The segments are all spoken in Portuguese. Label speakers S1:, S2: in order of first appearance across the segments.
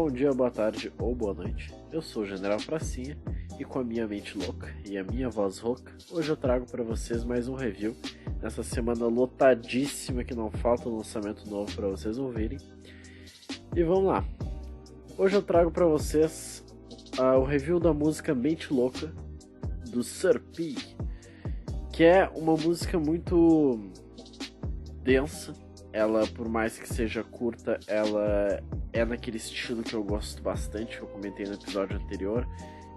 S1: Bom dia, boa tarde ou boa noite. Eu sou o General Pracinha e com a minha mente louca e a minha voz rouca, hoje eu trago para vocês mais um review nessa semana lotadíssima que não falta um lançamento novo para vocês ouvirem. E vamos lá. Hoje eu trago para vocês o review da música Mente Louca do Sir P, que é uma música muito densa. Ela, por mais que seja curta, ela é naquele estilo que eu gosto bastante, que eu comentei no episódio anterior,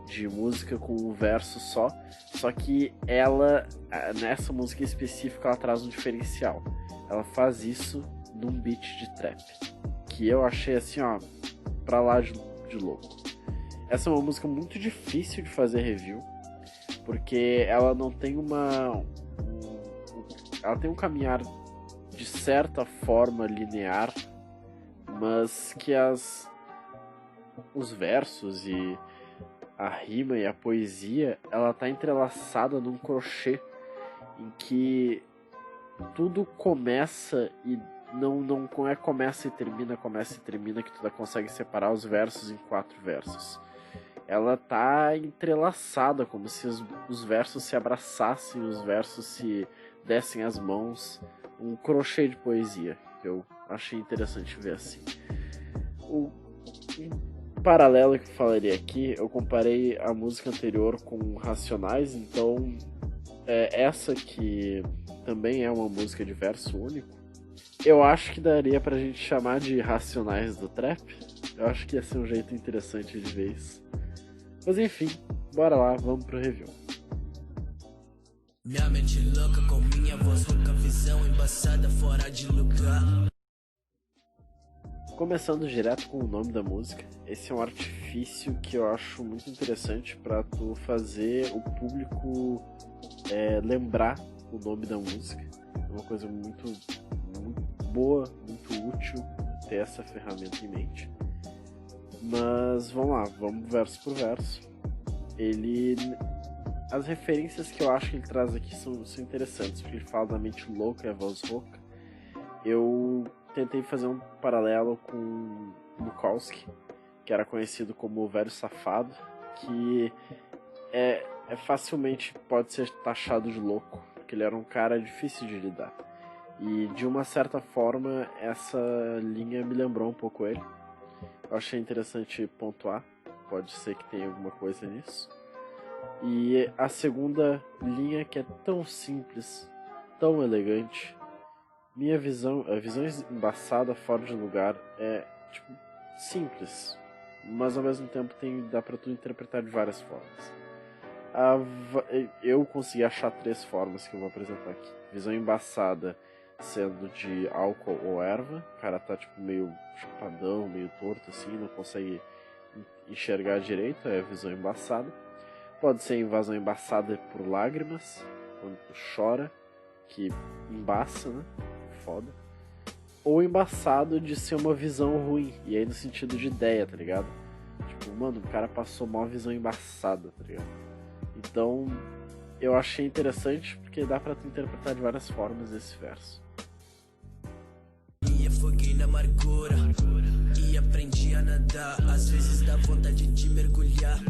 S1: de música com um verso só. Só que ela, nessa música específica, ela traz um diferencial. Ela faz isso num beat de trap, que eu achei assim, ó, pra lá de louco. Essa é uma música muito difícil de fazer review, porque ela não tem ela tem um caminhar de certa forma linear, mas que os versos e a rima e a poesia, ela tá entrelaçada num crochê em que tudo começa e não é começa e termina, que tu consegue separar os versos em 4 versos. Ela tá entrelaçada, como se os versos se abraçassem, os versos se dessem as mãos, um crochê de poesia, que eu achei interessante ver assim. Um paralelo que eu falaria aqui, eu comparei a música anterior com Racionais, então essa que também é uma música de verso único, eu acho que daria pra gente chamar de Racionais do Trap. Eu acho que ia ser um jeito interessante de ver isso. Mas enfim, bora lá, vamos pro review.
S2: Minha mente louca com minha voz rouca, visão embaçada fora de lugar.
S1: Começando direto com o nome da música, esse é um artifício que eu acho muito interessante para tu fazer o público lembrar o nome da música. É uma coisa muito boa, muito útil ter essa ferramenta em mente. Mas vamos lá, vamos verso por verso. As referências que eu acho que ele traz aqui são interessantes, porque ele fala da mente louca e a voz rouca. Eu tentei fazer um paralelo com Bukowski, que era conhecido como o velho safado, que facilmente pode ser taxado de louco, porque ele era um cara difícil de lidar. E de uma certa forma, essa linha me lembrou um pouco ele. Eu achei interessante pontuar, pode ser que tenha alguma coisa nisso. E a segunda linha, que é tão simples, tão elegante. A visão embaçada, fora de lugar, é tipo simples, mas ao mesmo tempo dá pra tu interpretar de várias formas. Eu consegui achar 3 formas que eu vou apresentar aqui. Visão embaçada sendo de álcool ou erva, o cara tá tipo meio chapadão, meio torto assim, não consegue enxergar direito, é a visão embaçada. Pode ser invasão embaçada por lágrimas, quando tu chora, que embaça, né? Foda. Ou embaçado de ser uma visão ruim, e aí no sentido de ideia, tá ligado? Tipo, mano, o cara passou uma visão embaçada, tá ligado? Então, eu achei interessante porque dá pra tu interpretar de várias formas esse verso.
S2: Me afoguei na amargura e aprendi a nadar. Às vezes dá vontade de mergulhar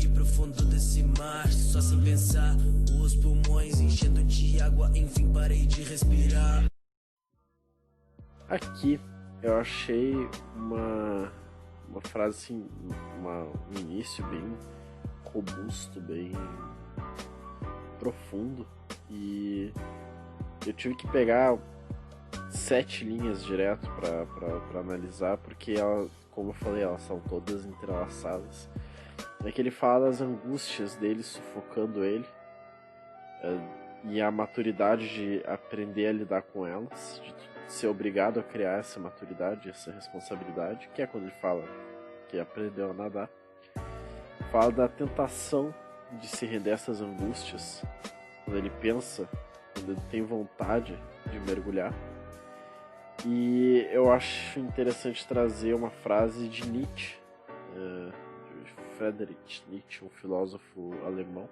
S2: e pro fundo desse mar, só sem pensar, os pulmões enchendo de água, enfim parei de respirar.
S1: Aqui eu achei uma frase assim, um início bem robusto, bem profundo, e eu tive que pegar 7 linhas direto para analisar, porque ela, como eu falei, elas são todas entrelaçadas. É que ele fala das angústias dele sufocando ele, e a maturidade de aprender a lidar com elas, de ser obrigado a criar essa maturidade, essa responsabilidade, que é quando ele fala que aprendeu a nadar. Fala da tentação de se render a essas angústias, quando ele tem vontade de mergulhar. E eu acho interessante trazer uma frase de Nietzsche, de Friedrich Nietzsche, um filósofo alemão,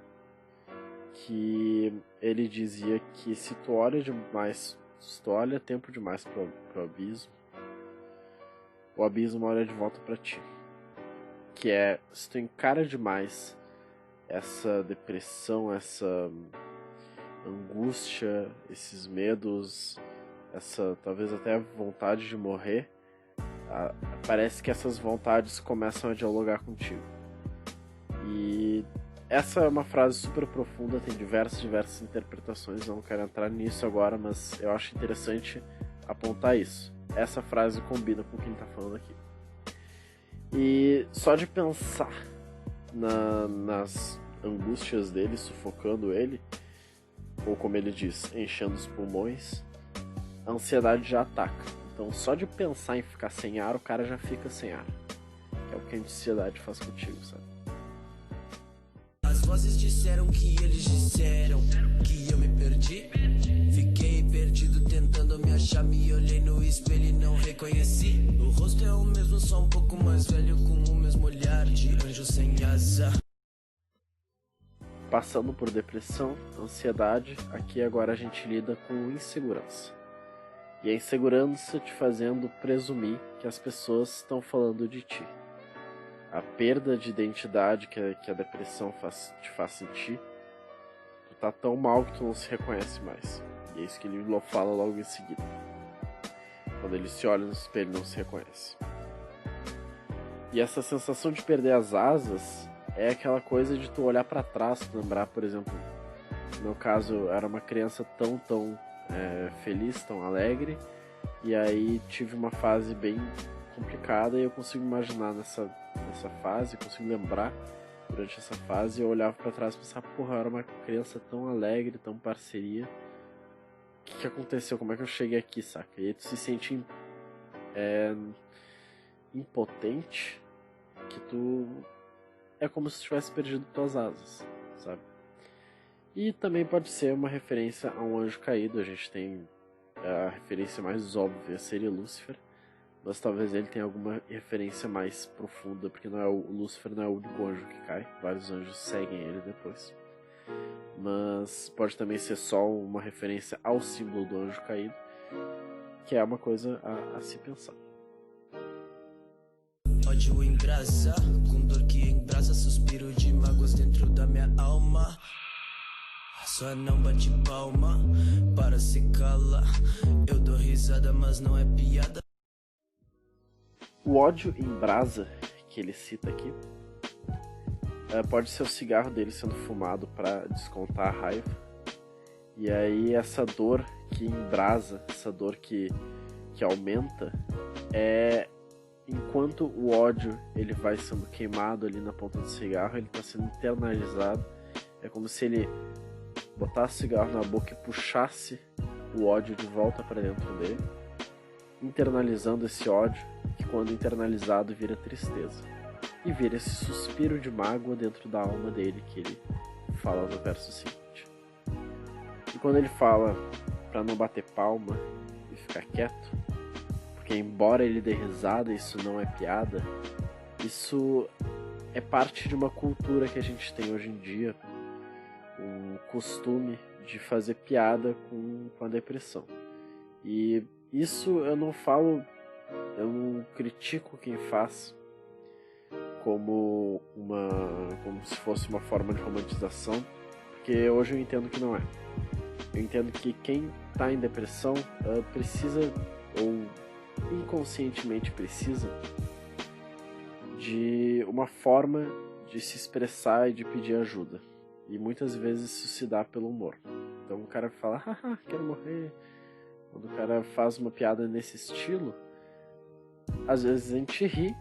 S1: que ele dizia que se tu olha tempo demais pro abismo, o abismo olha de volta pra ti. Que é, se tu encara demais essa depressão, essa angústia, esses medos, essa talvez até vontade de morrer, parece que essas vontades começam a dialogar contigo. E essa é uma frase super profunda, tem diversas interpretações, não quero entrar nisso agora, mas eu acho interessante apontar isso. Essa frase combina com quem tá falando aqui. E só de pensar nas angústias dele, sufocando ele, ou como ele diz, enchendo os pulmões, a ansiedade já ataca. Então só de pensar em ficar sem ar, o cara já fica sem ar. Que é o que a ansiedade faz contigo, sabe?
S2: As vozes disseram que eles disseram que eu me perdi. Fiquei perdido tentando me achar, me olhei no espelho e não reconheci. O rosto é o mesmo, só um pouco mais velho, com o mesmo olhar de anjo sem asa.
S1: Passando por depressão, ansiedade, aqui agora a gente lida com insegurança. E a insegurança te fazendo presumir que as pessoas estão falando de ti. A perda de identidade que a depressão te faz sentir, tu tá tão mal que tu não se reconhece mais. E é isso que ele fala logo em seguida. Quando ele se olha no espelho, não se reconhece. E essa sensação de perder as asas é aquela coisa de tu olhar pra trás, tu lembrar, por exemplo, no meu caso, eu era uma criança tão feliz, tão alegre, e aí tive uma fase bem complicada e eu consigo imaginar nessa fase, consigo lembrar durante essa fase, eu olhava pra trás e pensava, porra, eu era uma criança tão alegre, tão parceria, o que aconteceu, como é que eu cheguei aqui, saca? E aí tu se sente impotente, que tu é como se tivesse perdido tuas asas, sabe? E também pode ser uma referência a um anjo caído. A gente tem a referência mais óbvia seria Lúcifer, mas talvez ele tenha alguma referência mais profunda, porque o Lúcifer não é o único anjo que cai, vários anjos seguem ele depois. Mas pode também ser só uma referência ao símbolo do anjo caído, que é uma coisa a se pensar.
S2: Ódio em brasa, com dor que embrasa, suspiro de mágoas dentro da minha alma. Só não bate palma para se calar. Eu dou risada, mas não é piada.
S1: O ódio em brasa que ele cita aqui pode ser o cigarro dele sendo fumado para descontar a raiva. E aí essa dor que embrasa, essa dor que aumenta, enquanto o ódio ele vai sendo queimado ali na ponta do cigarro, ele está sendo internalizado. É como se ele botasse o cigarro na boca e puxasse o ódio de volta para dentro dele, internalizando esse ódio, que quando internalizado vira tristeza e vira esse suspiro de mágoa dentro da alma dele, que ele fala no verso seguinte. E quando ele fala para não bater palma e ficar quieto, porque embora ele dê risada, isso não é piada, isso é parte de uma cultura que a gente tem hoje em dia, o costume de fazer piada com a depressão. E isso eu não critico quem faz como se fosse uma forma de romantização, porque hoje eu entendo que não é. Eu entendo que quem está em depressão precisa, ou inconscientemente precisa, de uma forma de se expressar e de pedir ajuda. E muitas vezes isso se dá pelo humor. Então o cara fala, haha, quero morrer. Quando o cara faz uma piada nesse estilo, às vezes a gente ri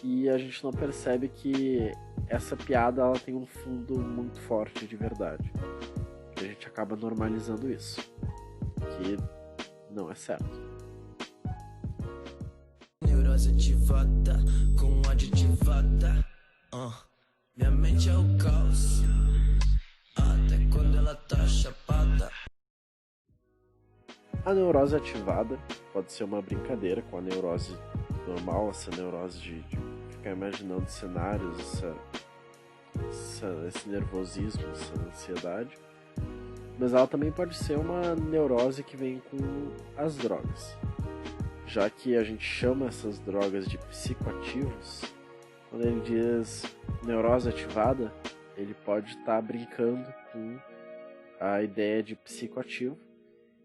S1: e a gente não percebe que essa piada ela tem um fundo muito forte de verdade. E a gente acaba normalizando isso, que não é certo.
S2: Neurose ativada, com aditivada. Minha mente é o caos, até quando ela tá chapada.
S1: A neurose ativada pode ser uma brincadeira com a neurose normal, essa neurose de ficar imaginando cenários, esse nervosismo, essa ansiedade. Mas ela também pode ser uma neurose que vem com as drogas. já que a gente chama essas drogas de psicoativos, quando ele diz neurose ativada, ele pode estar brincando com a ideia de psicoativo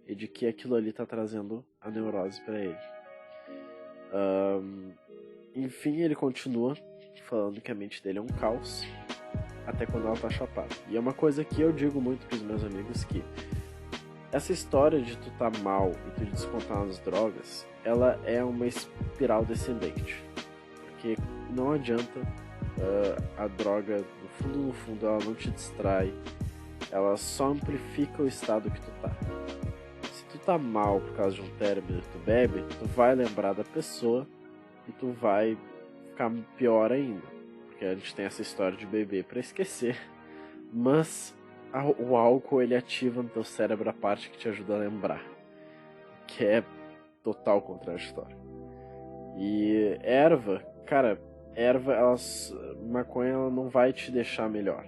S1: e de que aquilo ali está trazendo a neurose para ele. Enfim, ele continua falando que a mente dele é um caos até quando ela tá chapada. E é uma coisa que eu digo muito pros meus amigos, que essa história de tu tá mal e tu descontar nas drogas, ela é uma espiral descendente. Porque não adianta a droga, no fundo, ela não te distrai, ela só amplifica o estado que tu tá. Se tu tá mal por causa de um término e tu bebe, tu vai lembrar da pessoa e tu vai ficar pior ainda. Porque a gente tem essa história de beber pra esquecer, mas o álcool ele ativa no teu cérebro a parte que te ajuda a lembrar, que é total contraditório. E maconha ela não vai te deixar melhor,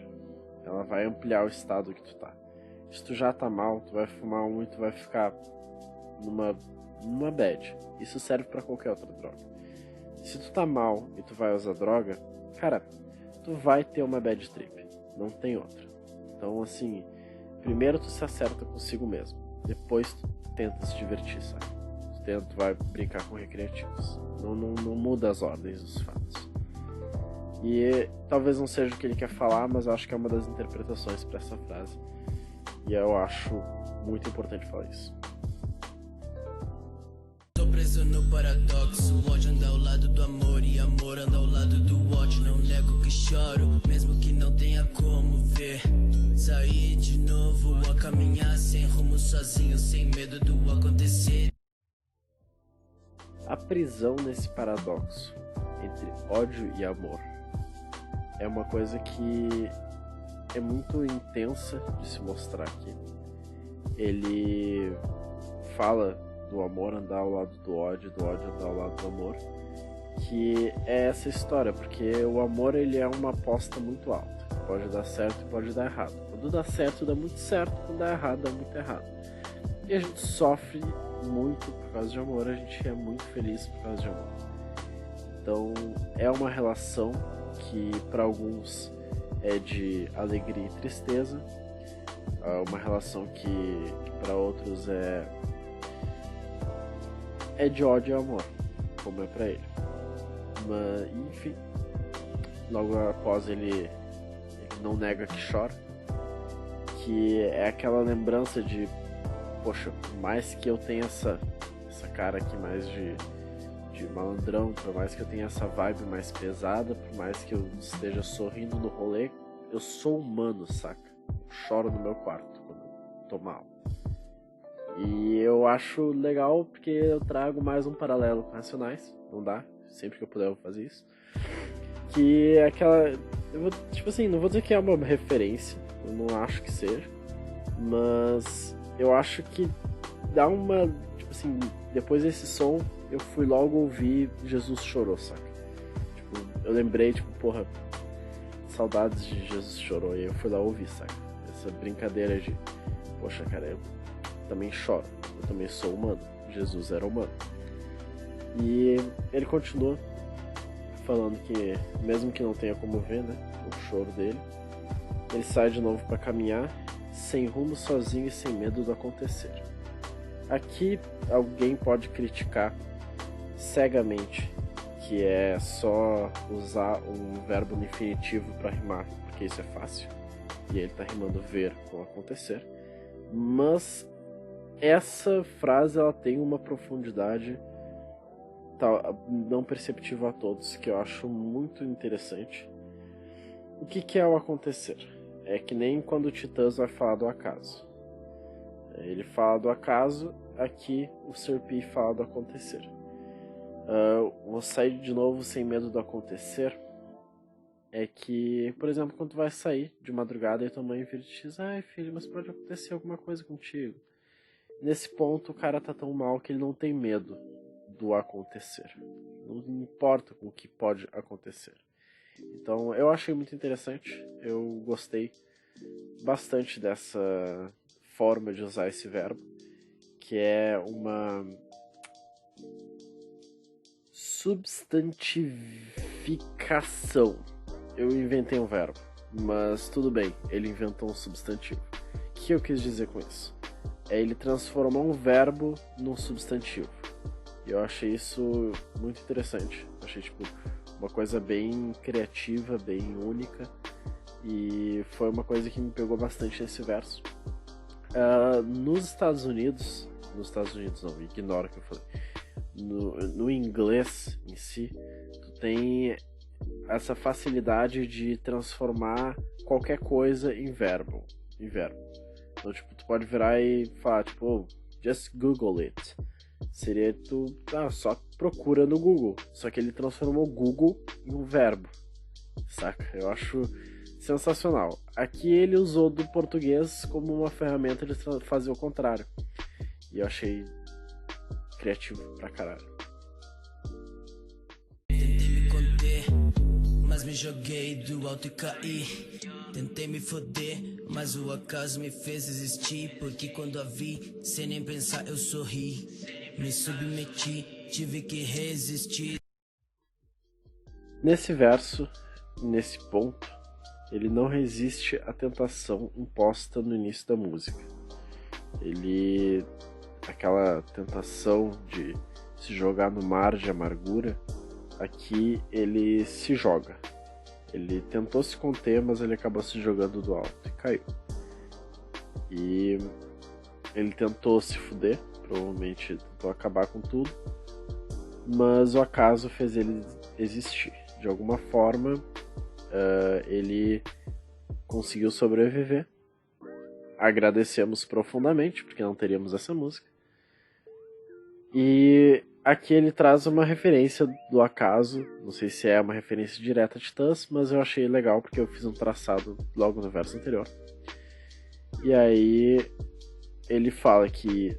S1: ela vai ampliar o estado que tu tá. Se tu já tá mal, tu vai fumar um e tu vai ficar numa bad. Isso serve pra qualquer outra droga. Se tu tá mal e tu vai usar droga, cara, tu vai ter uma bad trip, não tem outra. Então, assim, primeiro tu se acerta consigo mesmo, depois tu tenta se divertir, sabe? Tu vai brincar com recreativos. Não muda as ordens dos fatos. E talvez não seja o que ele quer falar, mas eu acho que é uma das interpretações para essa frase. E eu acho muito importante falar isso.
S2: Tô preso no paradoxo, o ódio anda ao lado do amor e amor anda ao lado do ódio. Não nego que choro, mesmo que não tenha como ver. Sair de novo a caminhar sem rumo sozinho, sem medo do acontecer.
S1: A prisão nesse paradoxo entre ódio e amor é uma coisa que é muito intensa de se mostrar aqui. Ele fala do amor andar ao lado do ódio andar ao lado do amor, que é essa história, porque o amor ele é uma aposta muito alta, pode dar certo e pode dar errado. Quando dá certo, dá muito certo, quando dá errado, dá muito errado. E a gente sofre muito por causa de amor, a gente é muito feliz por causa de amor. Então é uma relação que para alguns é de alegria e tristeza, uma relação que para outros é de ódio e amor, como é pra ele. Mas, enfim, logo após ele não nega que chora, que é aquela lembrança de, poxa, por mais que eu tenha essa cara aqui mais de malandrão, por mais que eu tenha essa vibe mais pesada, por mais que eu esteja sorrindo no rolê, eu sou humano, saca? Eu choro no meu quarto quando tô mal. E eu acho legal porque eu trago mais um paralelo com Racionais. Não dá, sempre que eu puder eu vou fazer isso. Que é aquela... não vou dizer que é uma referência, eu não acho que seja, mas eu acho que dá uma... depois desse som, eu fui logo ouvir Jesus Chorou, saca? Eu lembrei, porra, saudades de Jesus Chorou, e eu fui lá ouvir, saca? Essa brincadeira de, poxa, cara, eu também choro, eu também sou humano, Jesus era humano. E ele continua falando que, mesmo que não tenha como ver, né, o choro dele, ele sai de novo para caminhar, sem rumo, sozinho e sem medo do acontecer. Aqui alguém pode criticar cegamente que é só usar um verbo no infinitivo para rimar, porque isso é fácil, e ele tá rimando ver com acontecer, mas essa frase ela tem uma profundidade não perceptível a todos, que eu acho muito interessante. O que é o acontecer? É que nem quando o Titãs vai falar do acaso. Ele fala do acaso, aqui o Sr. P fala do acontecer. Vou sair de novo sem medo do acontecer. É que, por exemplo, quando tu vai sair de madrugada e tua mãe vira e te diz: ai filho, mas pode acontecer alguma coisa contigo. Nesse ponto o cara tá tão mal que ele não tem medo do acontecer. Não importa com o que pode acontecer. Então eu achei muito interessante. Eu gostei bastante dessa forma de usar esse verbo, que é substantificação. Eu inventei um verbo, mas tudo bem, ele inventou um substantivo. O que eu quis dizer com isso? Ele transformou um verbo num substantivo. E eu achei isso muito interessante. Eu achei uma coisa bem criativa, bem única. E foi uma coisa que me pegou bastante nesse verso. Nos Estados Unidos não, ignora o que eu falei. No inglês em si, tu tem essa facilidade de transformar qualquer coisa em verbo. Então, tu pode virar e falar, just Google it. Seria só procura no Google. Só que ele transformou Google em um verbo. Saca? Eu acho sensacional. Aqui ele usou do português como uma ferramenta de fazer o contrário. E eu achei criativo pra caralho.
S2: Tentei me conter, mas me joguei do alto e caí. Tentei me foder, mas o acaso me fez existir. Porque quando a vi, sem nem pensar eu sorri. Me submeti, tive que resistir.
S1: Nesse verso, nesse ponto, ele não resiste à tentação imposta no início da música. Aquela tentação de se jogar no mar de amargura, aqui ele se joga. Ele tentou se conter, mas ele acabou se jogando do alto e caiu. E ele tentou se fuder, provavelmente tentou acabar com tudo, mas o acaso fez ele existir. De alguma forma, ele conseguiu sobreviver. Agradecemos profundamente, porque não teríamos essa música. E aqui ele traz uma referência do acaso, não sei se é uma referência direta a Titãs, mas eu achei legal porque eu fiz um traçado logo no verso anterior. E aí ele fala que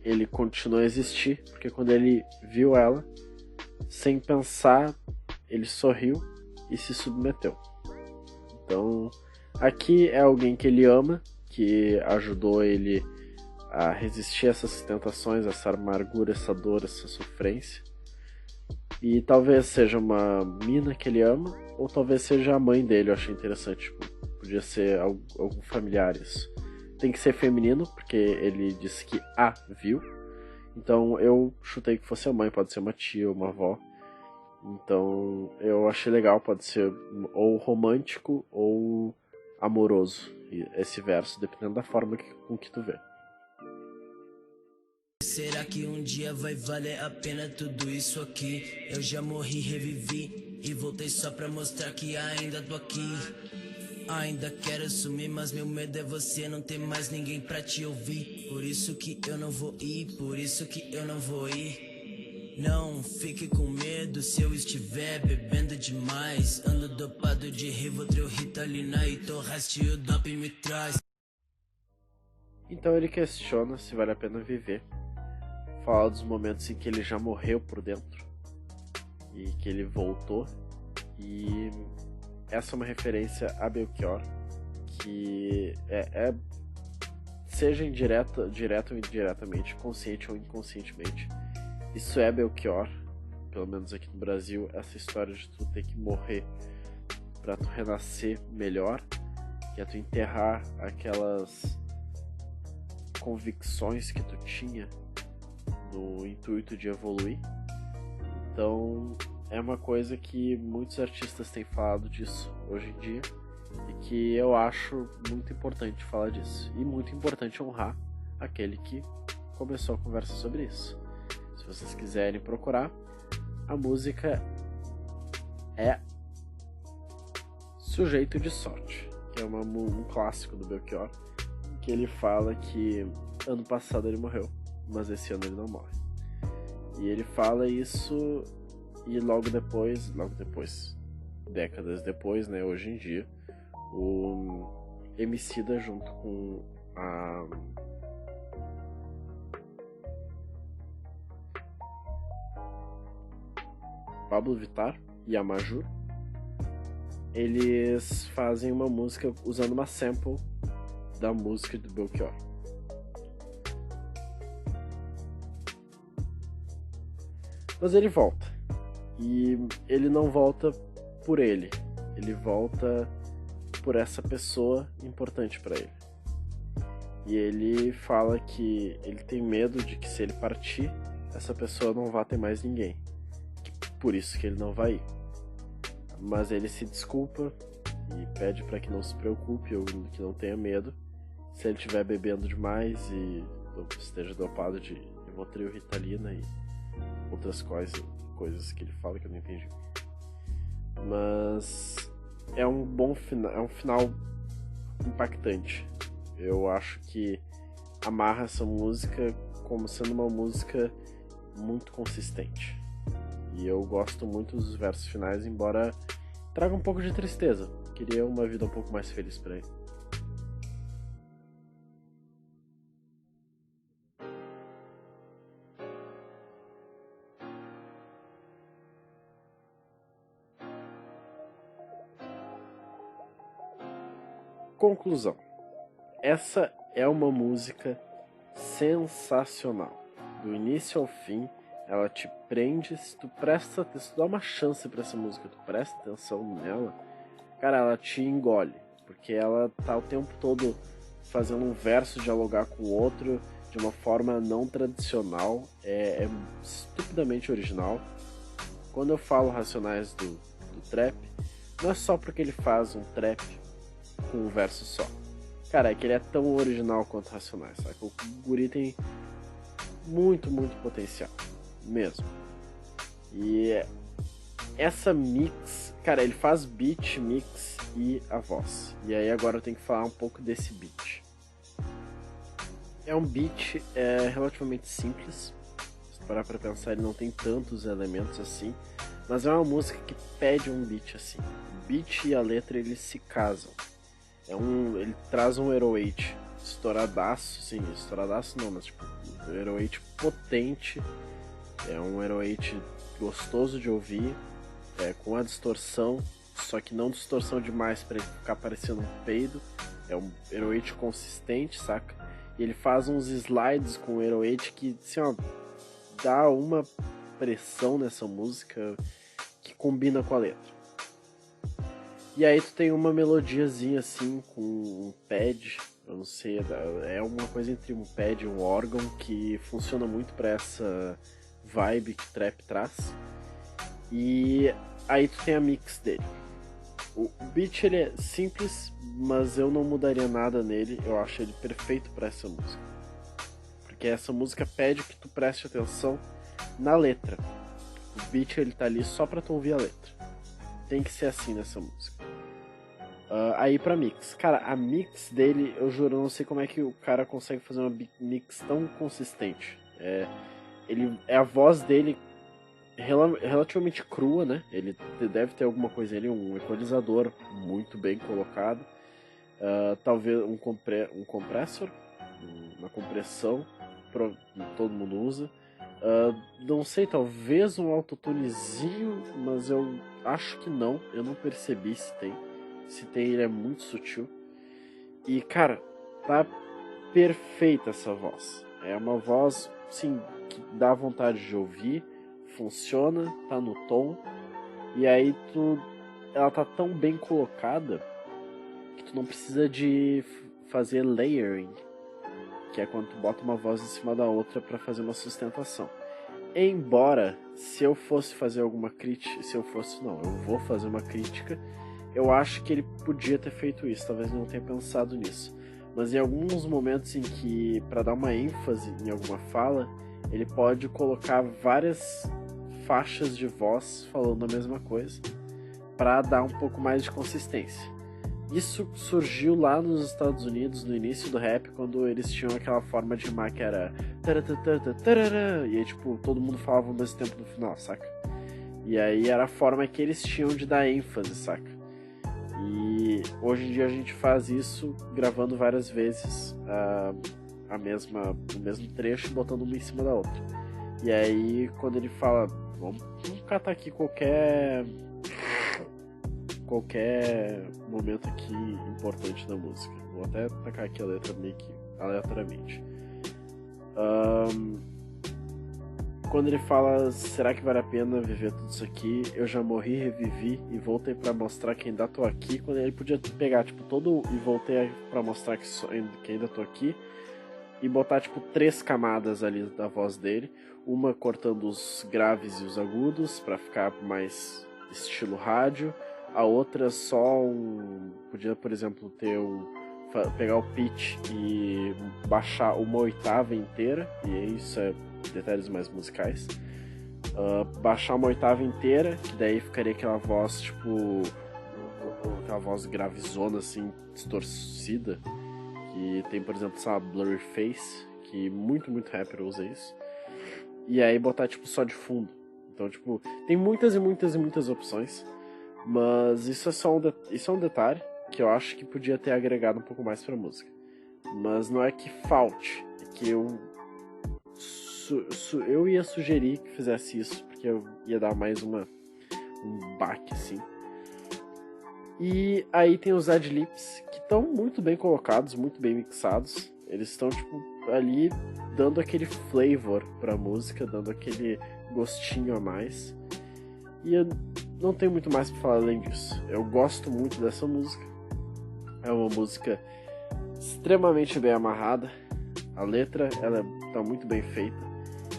S1: ele continuou a existir, porque quando ele viu ela, sem pensar, ele sorriu e se submeteu. Então, aqui é alguém que ele ama, que ajudou ele a resistir a essas tentações, essa amargura, essa dor, essa sofrência. E talvez seja uma mina que ele ama, ou talvez seja a mãe dele. Eu achei interessante, podia ser algum familiar isso. Tem que ser feminino, porque ele disse que a viu. Então eu chutei que fosse a mãe, pode ser uma tia ou uma avó. Então eu achei legal, pode ser ou romântico ou amoroso esse verso, dependendo da forma com que tu vê.
S2: Será que um dia vai valer a pena tudo isso aqui? Eu já morri, revivi e voltei só pra mostrar que ainda tô aqui. Ainda quero sumir, mas meu medo é você não ter mais ninguém pra te ouvir. Por isso que eu não vou ir, por isso que eu não vou ir. Não fique com medo se eu estiver bebendo demais. Ando dopado de Rivotril, Ritalina e Torreste e o doping me traz.
S1: Então ele questiona se vale a pena viver. Fala dos momentos em que ele já morreu por dentro e que ele voltou. E essa é uma referência a Belchior, que seja direta ou indiretamente, consciente ou inconscientemente, isso é Belchior. Pelo menos aqui no Brasil, essa história de tu ter que morrer pra tu renascer melhor, que é tu enterrar aquelas convicções que tu tinha no intuito de evoluir. Então é uma coisa que muitos artistas têm falado disso hoje em dia, e que eu acho muito importante falar disso, e muito importante honrar aquele que começou a conversa sobre isso. Se vocês quiserem procurar, a música é Sujeito de Sorte, que é um clássico do Belchior, que ele fala que ano passado ele morreu, mas esse ano ele não morre. E ele fala isso, e logo depois, décadas depois, né, hoje em dia, o Emicida junto com a Pablo Vittar e a Majur, eles fazem uma música usando uma sample da música do Belchior. Mas ele volta. E ele não volta por ele. Ele volta por essa pessoa importante para ele. E ele fala que ele tem medo de que se ele partir, essa pessoa não vá ter mais ninguém. Por isso que ele não vai ir. Mas ele se desculpa e pede para que não se preocupe ou que não tenha medo se ele estiver bebendo demais e esteja dopado de Rivotril, Ritalina e outras coisas que ele fala que eu não entendi. Mas é um bom final, é um final impactante. Eu acho que amarra essa música como sendo uma música muito consistente. E eu gosto muito dos versos finais, embora traga um pouco de tristeza. Queria uma vida um pouco mais feliz pra ele. Conclusão. Essa é uma música sensacional. Do início ao fim, ela te prende. Se tu dá uma chance pra essa música, tu presta atenção nela, cara, ela te engole. Porque ela tá o tempo todo fazendo um verso dialogar com o outro de uma forma não tradicional. É estupidamente original. Quando eu falo Racionais do trap, não é só porque ele faz um trap com um verso só. Cara, é que ele é tão original quanto Racionais, sabe? O guri tem muito, muito potencial, mesmo. E essa mix, cara, ele faz beat, mix e a voz. E aí agora eu tenho que falar um pouco desse beat. É um beat relativamente simples. Se parar pra pensar, ele não tem tantos elementos assim. Mas é uma música que pede um beat assim. O beat e a letra, eles se casam. Ele traz um Hero 8 estouradaço, sim, estouradaço não, mas tipo, um Hero 8 potente. É um Hero 8 gostoso de ouvir, com a distorção, só que não distorção demais pra ele ficar parecendo um peido. É um Hero 8 consistente, saca? E ele faz uns slides com o Hero 8 que, assim, ó, dá uma pressão nessa música que combina com a letra. E aí tu tem uma melodiazinha assim, com um pad, eu não sei, é uma coisa entre um pad e um órgão que funciona muito pra essa vibe que o trap traz. E aí tu tem a mix dele. O beat, ele é simples, mas eu não mudaria nada nele, eu acho ele perfeito pra essa música. Porque essa música pede que tu preste atenção na letra. O beat, ele tá ali só pra tu ouvir a letra. Tem que ser assim nessa música. Aí pra mix. Cara, a mix dele, eu juro, eu não sei como é que o cara consegue fazer uma mix tão consistente. A voz dele relativamente crua, né? Ele deve ter alguma coisa ali, um equalizador muito bem colocado. Talvez um compressor, uma compressão, todo mundo usa. Não sei, talvez um autotunezinho, mas eu acho que não. Eu não percebi se tem. Se tem, ele é muito sutil. E, cara, tá perfeita essa voz. É uma voz, sim, que dá vontade de ouvir. Funciona, tá no tom. E aí ela tá tão bem colocada que tu não precisa de fazer layering, que é quando tu bota uma voz em cima da outra pra fazer uma sustentação. Embora, se eu fosse fazer alguma crítica, eu vou fazer uma crítica, eu acho que ele podia ter feito isso, talvez não tenha pensado nisso. Mas em alguns momentos em que, para dar uma ênfase em alguma fala, ele pode colocar várias faixas de voz falando a mesma coisa, para dar um pouco mais de consistência. Isso surgiu lá nos Estados Unidos, no início do rap, quando eles tinham aquela forma de rimar que era e aí, tipo, todo mundo falava ao mesmo tempo no final, saca? E aí era a forma que eles tinham de dar ênfase, saca? E hoje em dia a gente faz isso gravando várias vezes o mesmo trecho, botando uma em cima da outra. E aí quando ele fala, vamos catar aqui qualquer momento aqui importante da música. Vou até tacar aqui a letra meio que aleatoriamente. quando ele fala, será que vale a pena viver tudo isso aqui? Eu já morri, revivi e voltei pra mostrar que ainda tô aqui. Quando ele podia pegar, tipo, todo e voltei pra mostrar que ainda tô aqui. E botar, tipo, 3 camadas ali da voz dele. Uma cortando os graves e os agudos pra ficar mais estilo rádio. A outra só podia, por exemplo, ter pegar o pitch e baixar uma oitava inteira. E isso é detalhes mais musicais. Baixar uma oitava inteira, que daí ficaria aquela voz, tipo, aquela voz gravezona, assim, distorcida. Que tem, por exemplo, sabe, Blurry Face, que muito rapper usa isso. E aí botar, tipo, só de fundo. Então, tipo, tem muitas e muitas opções. Mas isso é só um detalhe que eu acho que podia ter agregado um pouco mais pra música. Mas não é que falte, é que eu ia sugerir que fizesse isso, porque eu ia dar mais um baque, assim. E aí tem os ad-libs, que estão muito bem colocados, muito bem mixados. Eles estão, tipo, ali dando aquele flavor pra música, dando aquele gostinho a mais. E eu não tenho muito mais pra falar além disso. Eu gosto muito dessa música. É uma música extremamente bem amarrada. A letra, ela tá muito bem feita.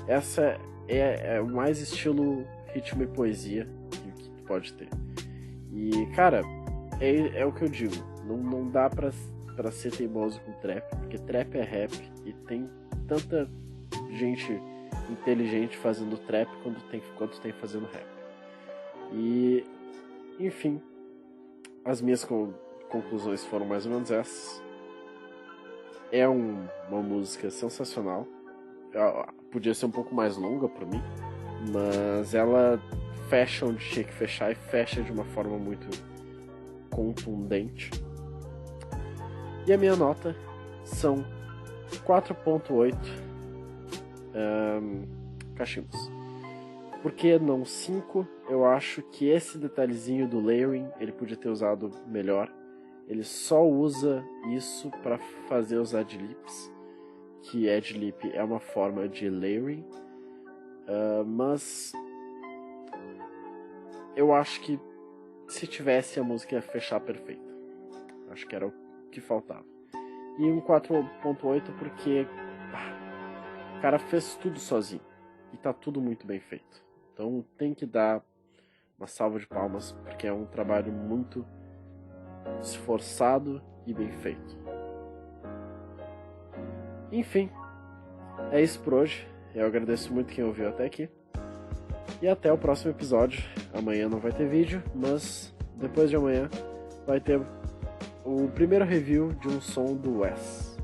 S1: Essa é o mais estilo ritmo e poesia que tu pode ter. E, cara, é o que eu digo. Não dá pra ser teimoso com trap, porque trap é rap e tem tanta gente inteligente fazendo trap quanto tem fazendo rap. E, enfim, as minhas conclusões foram mais ou menos essas. É uma música sensacional. Podia ser um pouco mais longa pra mim, mas ela fecha onde tinha que fechar e fecha de uma forma muito contundente. E a minha nota são 4.8 cachimbos. Por que não 5? Eu acho que esse detalhezinho do layering ele podia ter usado melhor. Ele só usa isso para fazer os ad-libs, que ad-lib é uma forma de layering, mas eu acho que se tivesse a música ia fechar perfeita. Acho que era o que faltava. E um 4.8 porque o cara fez tudo sozinho e tá tudo muito bem feito. Então tem que dar uma salva de palmas porque é um trabalho muito esforçado e bem feito. Enfim, é isso por hoje. Eu agradeço muito quem ouviu até aqui. E até o próximo episódio. Amanhã não vai ter vídeo, mas depois de amanhã vai ter o primeiro review de um som do Wes.